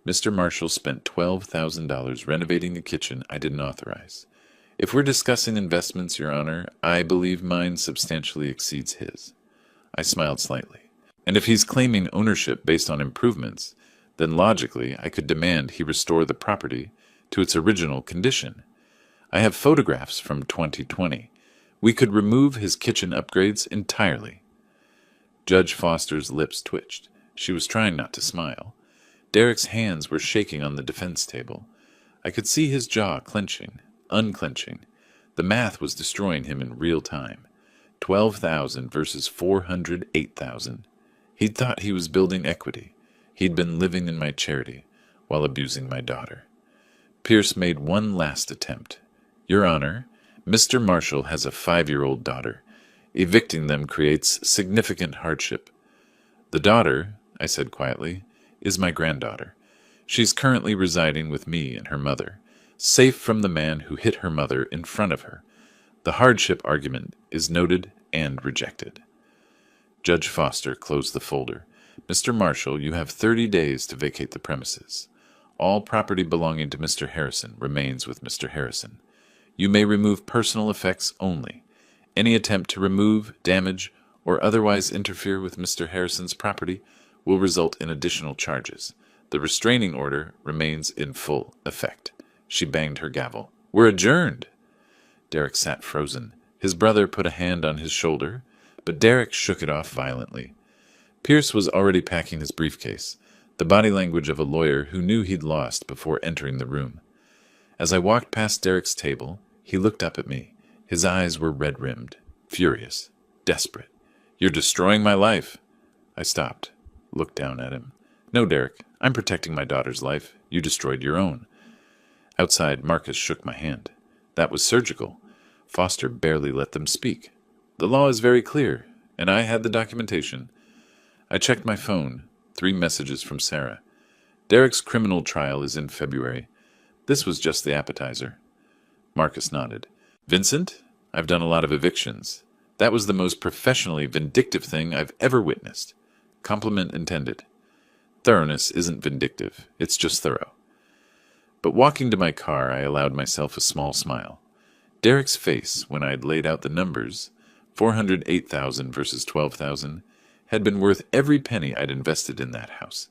[SPEAKER 1] Mr. Marshall spent $12,000 renovating a kitchen I didn't authorize. If we're discussing investments, Your Honor, I believe mine substantially exceeds his. I smiled slightly. And if he's claiming ownership based on improvements, then logically I could demand he restore the property to its original condition. I have photographs from 2020. We could remove his kitchen upgrades entirely. Judge Foster's lips twitched. She was trying not to smile. Derek's hands were shaking on the defense table. I could see his jaw clenching, unclenching. The math was destroying him in real time. 12,000 versus 408,000. He'd thought he was building equity. He'd been living in my charity while abusing my daughter. Pierce made one last attempt. Your Honor, Mr. Marshall has a 5-year-old daughter. Evicting them creates significant hardship. The daughter, I said quietly, is my granddaughter. She's currently residing with me and her mother, safe from the man who hit her mother in front of her. The hardship argument is noted and rejected. Judge Foster closed the folder. Mr. Marshall, you have 30 days to vacate the premises. All property belonging to Mr. Harrison remains with Mr. Harrison. You may remove personal effects only. Any attempt to remove, damage, or otherwise interfere with Mr. Harrison's property will result in additional charges. The restraining order remains in full effect. She banged her gavel. We're adjourned. Derek sat frozen. His brother put a hand on his shoulder, but Derek shook it off violently. Pierce was already packing his briefcase, the body language of a lawyer who knew he'd lost before entering the room. As I walked past Derek's table, he looked up at me. His eyes were red-rimmed, furious, desperate. You're destroying my life. I stopped, looked down at him. No, Derek, I'm protecting my daughter's life. You destroyed your own. Outside, Marcus shook my hand. That was surgical. Foster barely let them speak. The law is very clear, and I had the documentation. I checked my phone. 3 messages from Sarah. Derek's criminal trial is in February. This was just the appetizer. Marcus nodded. Vincent, I've done a lot of evictions. That was the most professionally vindictive thing I've ever witnessed. Compliment intended. Thoroughness isn't vindictive. It's just thorough. But walking to my car, I allowed myself a small smile. Derek's face, when I'd laid out the numbers, 408,000 versus 12,000, had been worth every penny I'd invested in that house.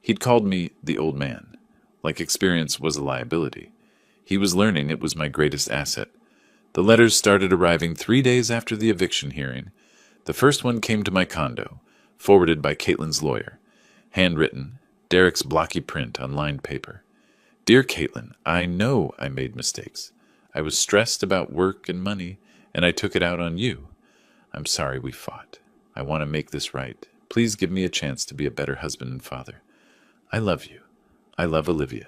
[SPEAKER 1] He'd called me the old man, like experience was a liability. He was learning it was my greatest asset. The letters started arriving 3 days after the eviction hearing. The first one came to my condo, forwarded by Caitlin's lawyer. Handwritten, Derek's blocky print on lined paper. Dear Caitlin, I know I made mistakes. I was stressed about work and money, and I took it out on you. I'm sorry we fought. I want to make this right. Please give me a chance to be a better husband and father. I love you. I love Olivia.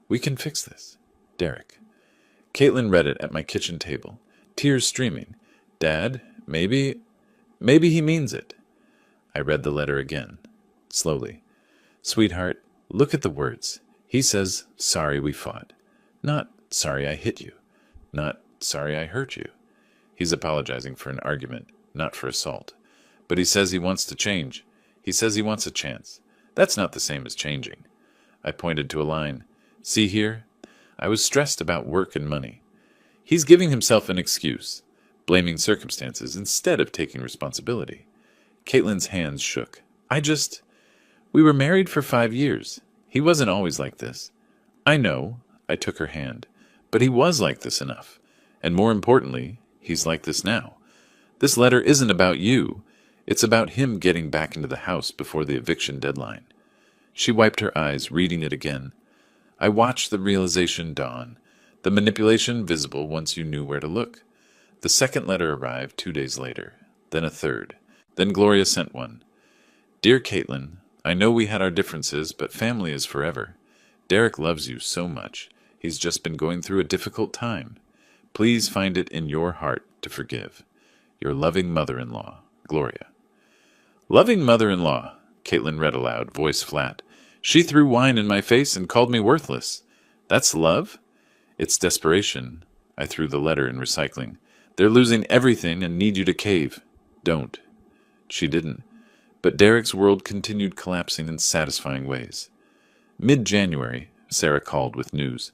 [SPEAKER 1] We can fix this. Derek. Caitlin read it at my kitchen table, tears streaming. Dad, maybe he means it. I read the letter again, slowly. Sweetheart, look at the words. He says, sorry we fought. Not sorry I hit you. Not sorry I hurt you. He's apologizing for an argument, not for assault. But he says he wants to change. He says he wants a chance. That's not the same as changing. I pointed to a line. See here? I was stressed about work and money. He's giving himself an excuse, blaming circumstances instead of taking responsibility. Caitlin's hands shook. We were married for 5 years. He wasn't always like this. I know, I took her hand, but he was like this enough. And more importantly, he's like this now. This letter isn't about you. It's about him getting back into the house before the eviction deadline. She wiped her eyes, reading it again. I watched the realization dawn, the manipulation visible once you knew where to look. The second letter arrived 2 days later, then a third. Then Gloria sent one. Dear Caitlin, I know we had our differences, but family is forever. Derek loves you so much. He's just been going through a difficult time. Please find it in your heart to forgive. Your loving mother-in-law, Gloria. Loving mother-in-law, Caitlin read aloud, voice flat. She threw wine in my face and called me worthless. That's love? It's desperation. I threw the letter in recycling. They're losing everything and need you to cave. Don't. She didn't. But Derek's world continued collapsing in satisfying ways. Mid-January, Sarah called with news.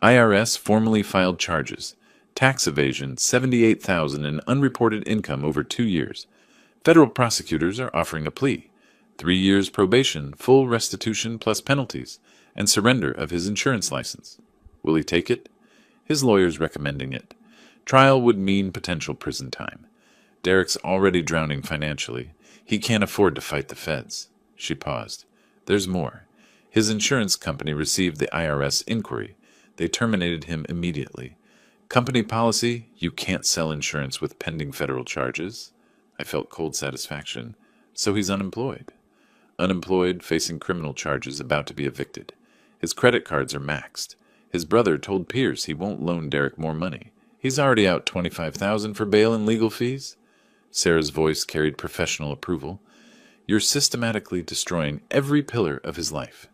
[SPEAKER 1] IRS formally filed charges. Tax evasion, $78,000 in unreported income over 2 years. Federal prosecutors are offering a plea. 3 years probation, full restitution plus penalties, and surrender of his insurance license. Will he take it? His lawyer's recommending it. Trial would mean potential prison time. Derek's already drowning financially. He can't afford to fight the feds. She paused. There's more. His insurance company received the IRS inquiry. They terminated him immediately. Company policy, you can't sell insurance with pending federal charges. I felt cold satisfaction. So he's unemployed. Unemployed, facing criminal charges, about to be evicted. His credit cards are maxed. His brother told Pierce he won't loan Derek more money. He's already out $25,000 for bail and legal fees. Sarah's voice carried professional approval. You're systematically destroying every pillar of his life.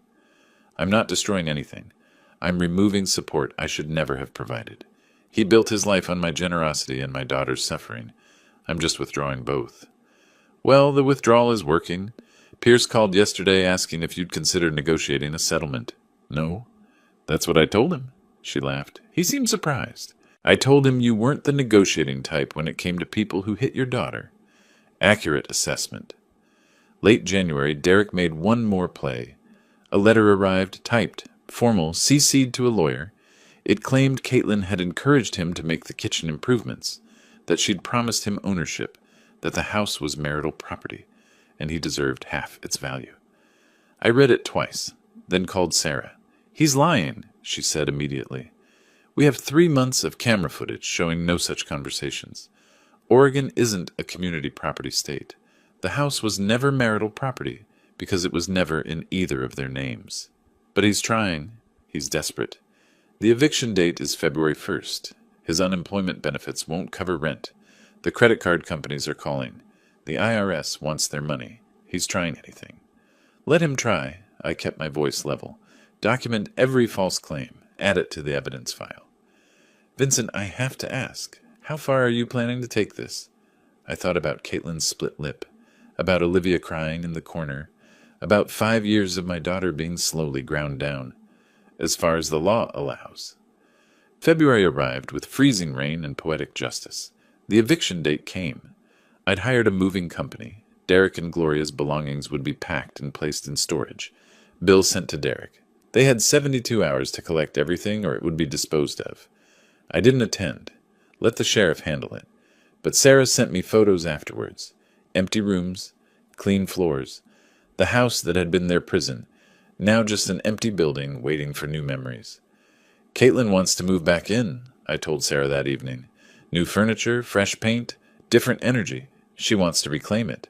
[SPEAKER 1] I'm not destroying anything. I'm removing support I should never have provided. He built his life on my generosity and my daughter's suffering. I'm just withdrawing both. Well, the withdrawal is working. Pierce called yesterday asking if you'd consider negotiating a settlement. No. That's what I told him. She laughed. He seemed surprised. I told him you weren't the negotiating type when it came to people who hit your daughter. Accurate assessment. Late January, Derek made one more play. A letter arrived, typed, formal, CC'd to a lawyer. It claimed Caitlin had encouraged him to make the kitchen improvements, that she'd promised him ownership, that the house was marital property, and he deserved half its value. I read it twice, then called Sarah. "He's lying," she said immediately. "We have 3 months of camera footage showing no such conversations. Oregon isn't a community property state. The house was never marital property because it was never in either of their names. But he's trying. He's desperate. The eviction date is February 1st. His unemployment benefits won't cover rent. The credit card companies are calling. The IRS wants their money. He's trying anything. Let him try." I kept my voice level. "Document every false claim. Add it to the evidence file." "Vincent, I have to ask, how far are you planning to take this?" I thought about Caitlin's split lip, about Olivia crying in the corner, about 5 years of my daughter being slowly ground down. "As far as the law allows." February arrived with freezing rain and poetic justice. The eviction date came. I'd hired a moving company. Derek and Gloria's belongings would be packed and placed in storage. Bill sent to Derek. They had 72 hours to collect everything or it would be disposed of. I didn't attend. Let the sheriff handle it. But Sarah sent me photos afterwards. Empty rooms, clean floors. The house that had been their prison, now just an empty building waiting for new memories. "Caitlin wants to move back in," I told Sarah that evening. "New furniture, fresh paint, different energy. She wants to reclaim it.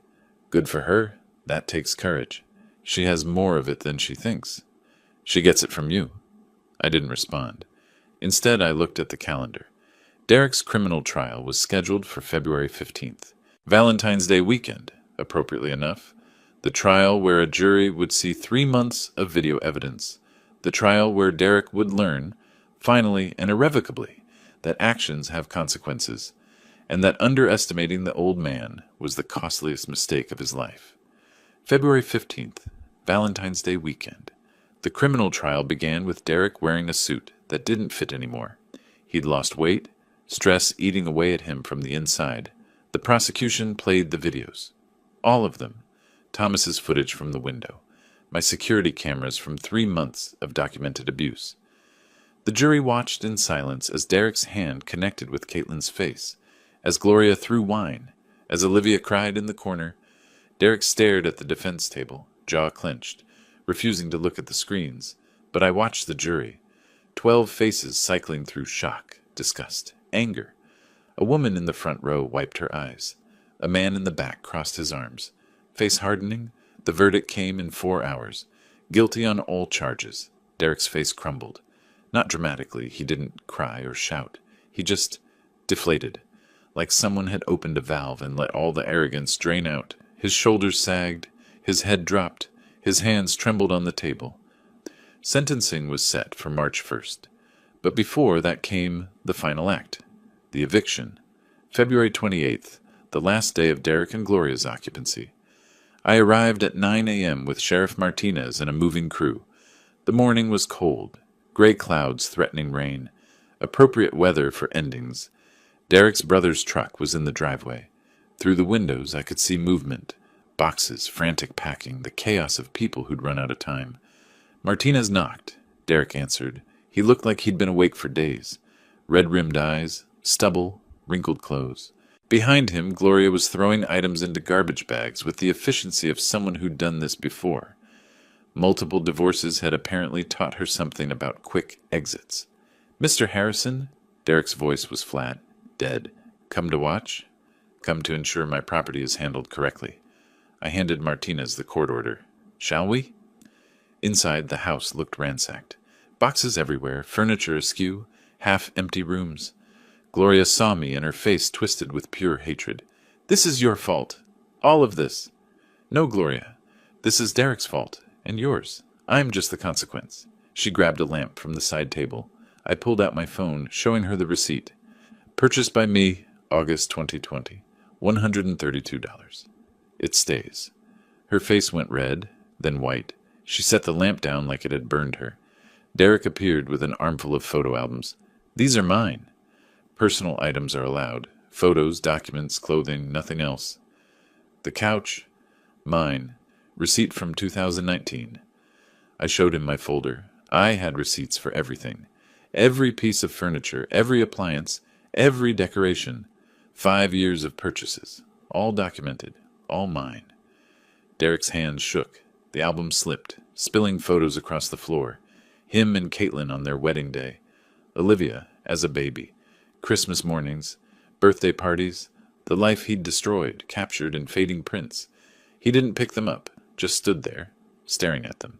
[SPEAKER 1] Good for her. That takes courage. She has more of it than she thinks. She gets it from you." I didn't respond. Instead, I looked at the calendar. Derek's criminal trial was scheduled for February 15th. Valentine's Day weekend, appropriately enough. The trial where a jury would see 3 months of video evidence. The trial where Derek would learn, finally and irrevocably, that actions have consequences, and that underestimating the old man was the costliest mistake of his life. February 15th, Valentine's Day weekend. The criminal trial began with Derek wearing a suit that didn't fit anymore. He'd lost weight, stress eating away at him from the inside. The prosecution played the videos. All of them. Thomas's footage from the window. My security cameras from 3 months of documented abuse. The jury watched in silence as Derek's hand connected with Caitlin's face, as Gloria threw wine, as Olivia cried in the corner. Derek stared at the defense table, jaw clenched, refusing to look at the screens, but I watched the jury. 12 faces cycling through shock, disgust, anger. A woman in the front row wiped her eyes. A man in the back crossed his arms. Face hardening, the verdict came in 4 hours. Guilty on all charges. Derek's face crumbled. Not dramatically, he didn't cry or shout. He just deflated, like someone had opened a valve and let all the arrogance drain out. His shoulders sagged, his head dropped, his hands trembled on the table. Sentencing was set for March 1st. But before that came the final act, the eviction. February 28th, the last day of Derek and Gloria's occupancy. I arrived at 9 a.m. with Sheriff Martinez and a moving crew. The morning was cold, gray clouds threatening rain, appropriate weather for endings. Derek's brother's truck was in the driveway. Through the windows I could see movement, boxes, frantic packing, the chaos of people who'd run out of time. Martinez knocked. Derek answered. He looked like he'd been awake for days. Red-rimmed eyes, stubble, wrinkled clothes. Behind him, Gloria was throwing items into garbage bags with the efficiency of someone who'd done this before. Multiple divorces had apparently taught her something about quick exits. "Mr. Harrison?" Derek's voice was flat, dead. "Come to watch?" "Come to ensure my property is handled correctly." I handed Martinez the court order. "Shall we?" Inside, the house looked ransacked. Boxes everywhere, furniture askew, half-empty rooms. Gloria saw me and her face twisted with pure hatred. "This is your fault. All of this." "No, Gloria. This is Derek's fault, and yours. I'm just the consequence." She grabbed a lamp from the side table. I pulled out my phone, showing her the receipt. "Purchased by me, August 2020. $132. It stays." Her face went red, then white. She set the lamp down like it had burned her. Derek appeared with an armful of photo albums. "These are mine." Personal items are allowed. Photos, documents, clothing, nothing else. The couch? Mine. Receipt from 2019. I showed him my folder. I had receipts for everything. Every piece of furniture, every appliance, every decoration. 5 years of purchases. All documented. All mine. Derek's hands shook. The album slipped, spilling photos across the floor. Him and Caitlin on their wedding day. Olivia as a baby. Christmas mornings. Birthday parties. The life he'd destroyed, captured in fading prints. He didn't pick them up, just stood there, staring at them.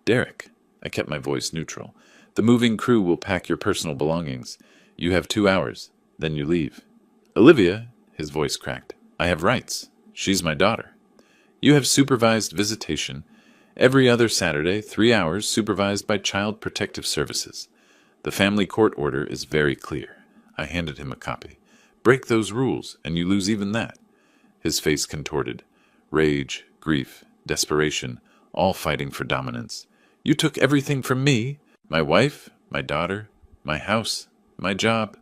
[SPEAKER 1] Derek, I kept my voice neutral. The moving crew will pack your personal belongings. You have 2 hours, then you leave. Olivia, his voice cracked. I have rights. She's my daughter. You have supervised visitation. Every other Saturday, 3 hours, supervised by Child Protective Services. The family court order is very clear. I handed him a copy. Break those rules, and you lose even that. His face contorted. Rage, grief, desperation, all fighting for dominance. You took everything from me, my wife, my daughter, my house, my job.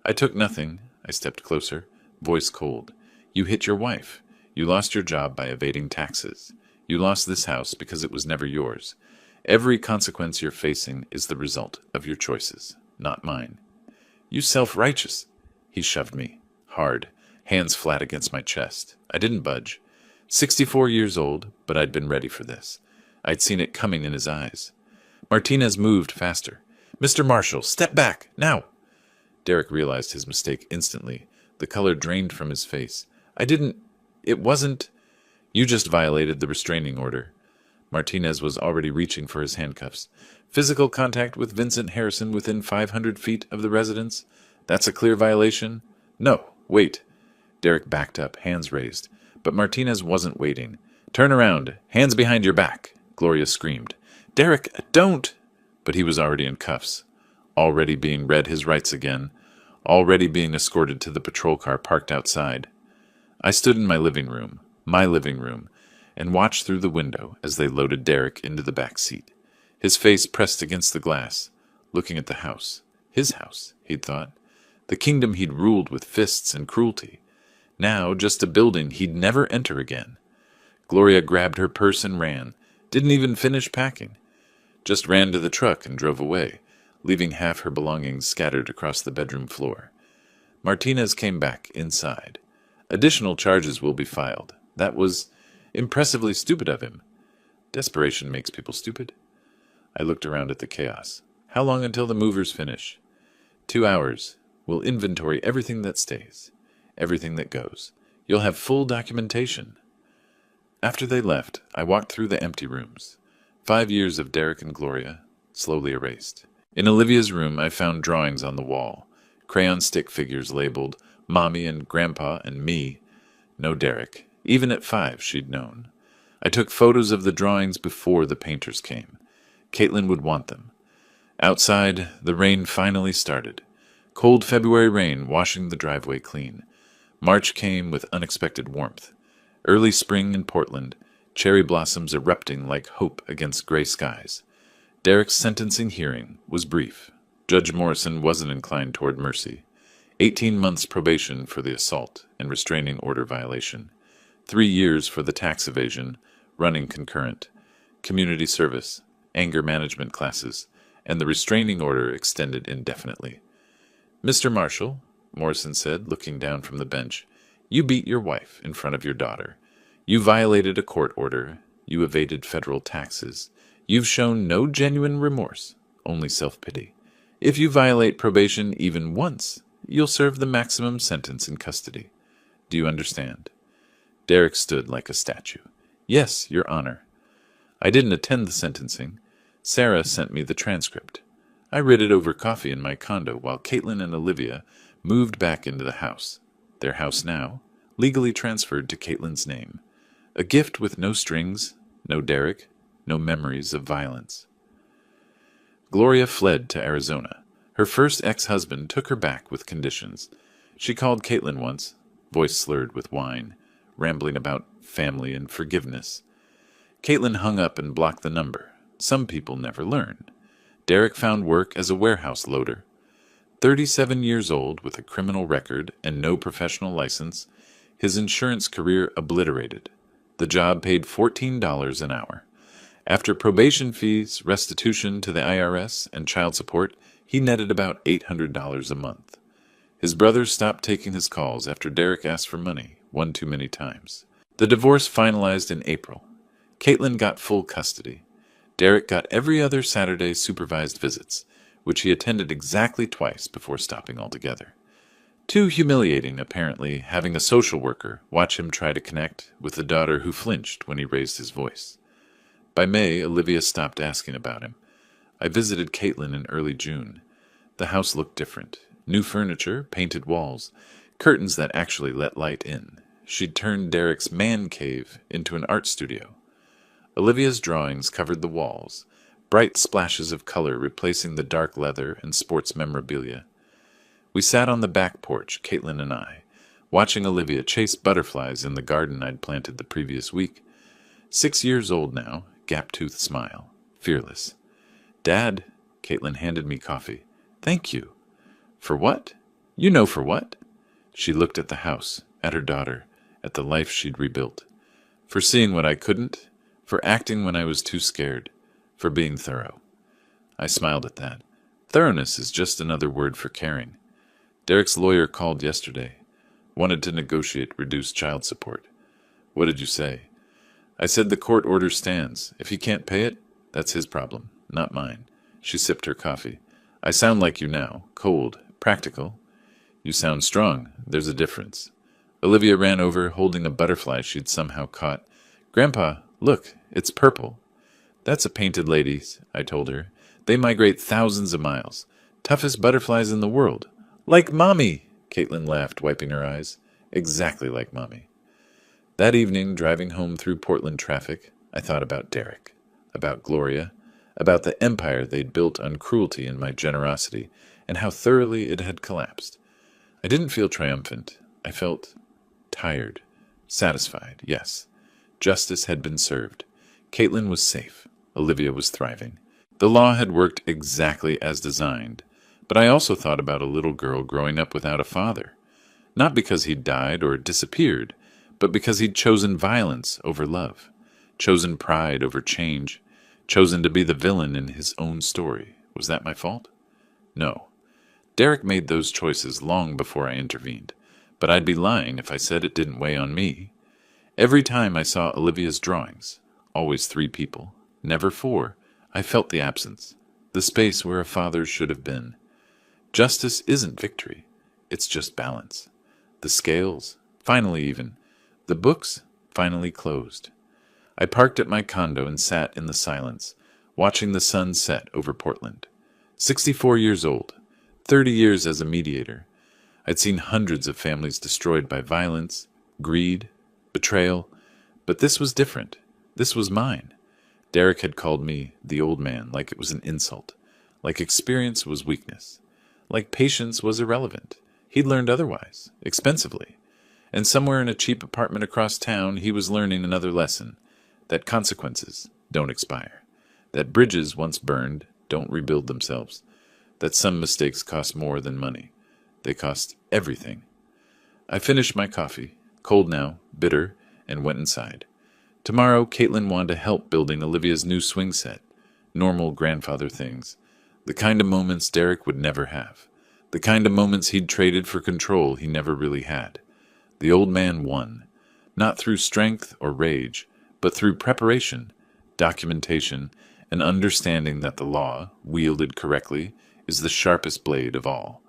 [SPEAKER 1] I took nothing. I stepped closer, voice cold. You hit your wife. You lost your job by evading taxes. You lost this house because it was never yours. Every consequence you're facing is the result of your choices, not mine. You self-righteous. He shoved me, hard, hands flat against my chest. I didn't budge. 64 years old, but I'd been ready for this. I'd seen it coming in his eyes. Martinez moved faster. Mr. Marshall, step back, now! Derek realized his mistake instantly. The color drained from his face. It wasn't... You just violated the restraining order. Martinez was already reaching for his handcuffs. Physical contact with Vincent Harrison within 500 feet of the residence? That's a clear violation? No, wait. Derek backed up, hands raised. But Martinez wasn't waiting. Turn around. Hands behind your back, Gloria screamed. Derek, don't! But he was already in cuffs. Already being read his rights again. Already being escorted to the patrol car parked outside. I stood in my living room, and watched through the window as they loaded Derek into the back seat. His face pressed against the glass, looking at the house. His house, he'd thought. The kingdom he'd ruled with fists and cruelty. Now just a building he'd never enter again. Gloria grabbed her purse and ran. Didn't even finish packing. Just ran to the truck and drove away, leaving half her belongings scattered across the bedroom floor. Martinez came back inside. Additional charges will be filed. That was impressively stupid of him. Desperation makes people stupid. I looked around at the chaos. How long until the movers finish? 2 hours. We'll inventory everything that stays. Everything that goes. You'll have full documentation. After they left, I walked through the empty rooms. 5 years of Derek and Gloria, slowly erased. In Olivia's room, I found drawings on the wall. Crayon stick figures labeled Mommy and Grandpa and me. No Derek. Even at 5, she'd known. I took photos of the drawings before the painters came. Caitlin would want them. Outside, the rain finally started. Cold February rain washing the driveway clean. March came with unexpected warmth. Early spring in Portland, cherry blossoms erupting like hope against gray skies. Derek's sentencing hearing was brief. Judge Morrison wasn't inclined toward mercy. 18 months probation for the assault and restraining order violation. 3 years for the tax evasion, running concurrent. Community service, anger management classes, and the restraining order extended indefinitely. Mr. Marshall, Morrison said, looking down from the bench, you beat your wife in front of your daughter. You violated a court order. You evaded federal taxes. You've shown no genuine remorse, only self-pity. If you violate probation even once, you'll serve the maximum sentence in custody. Do you understand? Derek stood like a statue. Yes, Your Honor. I didn't attend the sentencing. Sarah sent me the transcript. I read it over coffee in my condo while Caitlin and Olivia moved back into the house. Their house now, legally transferred to Caitlin's name. A gift with no strings, no Derek, no memories of violence. Gloria fled to Arizona. Her first ex-husband took her back with conditions. She called Caitlin once, voice slurred with wine, rambling about family and forgiveness. Caitlin hung up and blocked the number. Some people never learn. Derek found work as a warehouse loader. 37 years old with a criminal record and no professional license, his insurance career obliterated. The job paid $14 an hour. After probation fees, restitution to the IRS, and child support, he netted about $800 a month. His brother stopped taking his calls after Derek asked for money one too many times. The divorce finalized in April. Caitlin got full custody. Derek got every other Saturday supervised visits, which he attended exactly twice before stopping altogether. Too humiliating, apparently, having a social worker watch him try to connect with the daughter who flinched when he raised his voice. By May, Olivia stopped asking about him. I visited Caitlin in early June. The house looked different. New furniture, painted walls, curtains that actually let light in. She'd turned Derek's man cave into an art studio. Olivia's drawings covered the walls, bright splashes of color replacing the dark leather and sports memorabilia. We sat on the back porch, Caitlin and I, watching Olivia chase butterflies in the garden I'd planted the previous week. 6 years old now, gap-toothed smile, fearless. "Dad," Caitlin handed me coffee. "Thank you." "For what?" "You know for what." She looked at the house, at her daughter, at the life she'd rebuilt. "For seeing what I couldn't, for acting when I was too scared, for being thorough." I smiled at that. Thoroughness is just another word for caring. Derek's lawyer called yesterday. Wanted to negotiate reduced child support. "What did you say?" "I said the court order stands. If he can't pay it, that's his problem, not mine." She sipped her coffee. "I sound like you now, cold, practical." "You sound strong. There's a difference." Olivia ran over, holding a butterfly she'd somehow caught. "Grandpa, look, it's purple." "That's a painted lady's," I told her. "They migrate thousands of miles. Toughest butterflies in the world." "Like Mommy," Caitlin laughed, wiping her eyes. "Exactly like Mommy." That evening, driving home through Portland traffic, I thought about Derek, about Gloria, about the empire they'd built on cruelty and my generosity, and how thoroughly it had collapsed. I didn't feel triumphant. I felt tired, satisfied, yes. Justice had been served. Caitlin was safe. Olivia was thriving. The law had worked exactly as designed, but I also thought about a little girl growing up without a father. Not because he'd died or disappeared, but because he'd chosen violence over love, chosen pride over change, chosen to be the villain in his own story. Was that my fault? No. Derek made those choices long before I intervened, but I'd be lying if I said it didn't weigh on me. Every time I saw Olivia's drawings, always 3 people, never 4, I felt the absence, the space where a father should have been. Justice isn't victory, it's just balance. The scales, finally even. The books, finally closed. I parked at my condo and sat in the silence, watching the sun set over Portland. 64 years old, 30 years as a mediator. I'd seen hundreds of families destroyed by violence, greed, betrayal, but this was different. This was mine. Derek had called me the old man like it was an insult, like experience was weakness, like patience was irrelevant. He'd learned otherwise, expensively. And somewhere in a cheap apartment across town, he was learning another lesson, that consequences don't expire, that bridges once burned don't rebuild themselves, that some mistakes cost more than money. They cost everything. I finished my coffee, cold now, bitter, and went inside. Tomorrow, Caitlin wanted to help building Olivia's new swing set, normal grandfather things, the kind of moments Derek would never have, the kind of moments he'd traded for control he never really had. The old man won, not through strength or rage, but through preparation, documentation, and understanding that the law, wielded correctly, is the sharpest blade of all.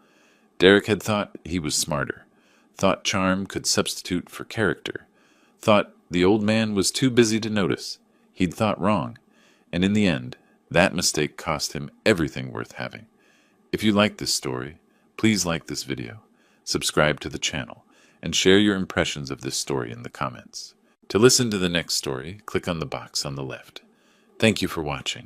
[SPEAKER 1] Derek had thought he was smarter, thought charm could substitute for character, thought the old man was too busy to notice. He'd thought wrong, and in the end, that mistake cost him everything worth having. If you like this story, please like this video, subscribe to the channel, and share your impressions of this story in the comments. To listen to the next story, click on the box on the left. Thank you for watching.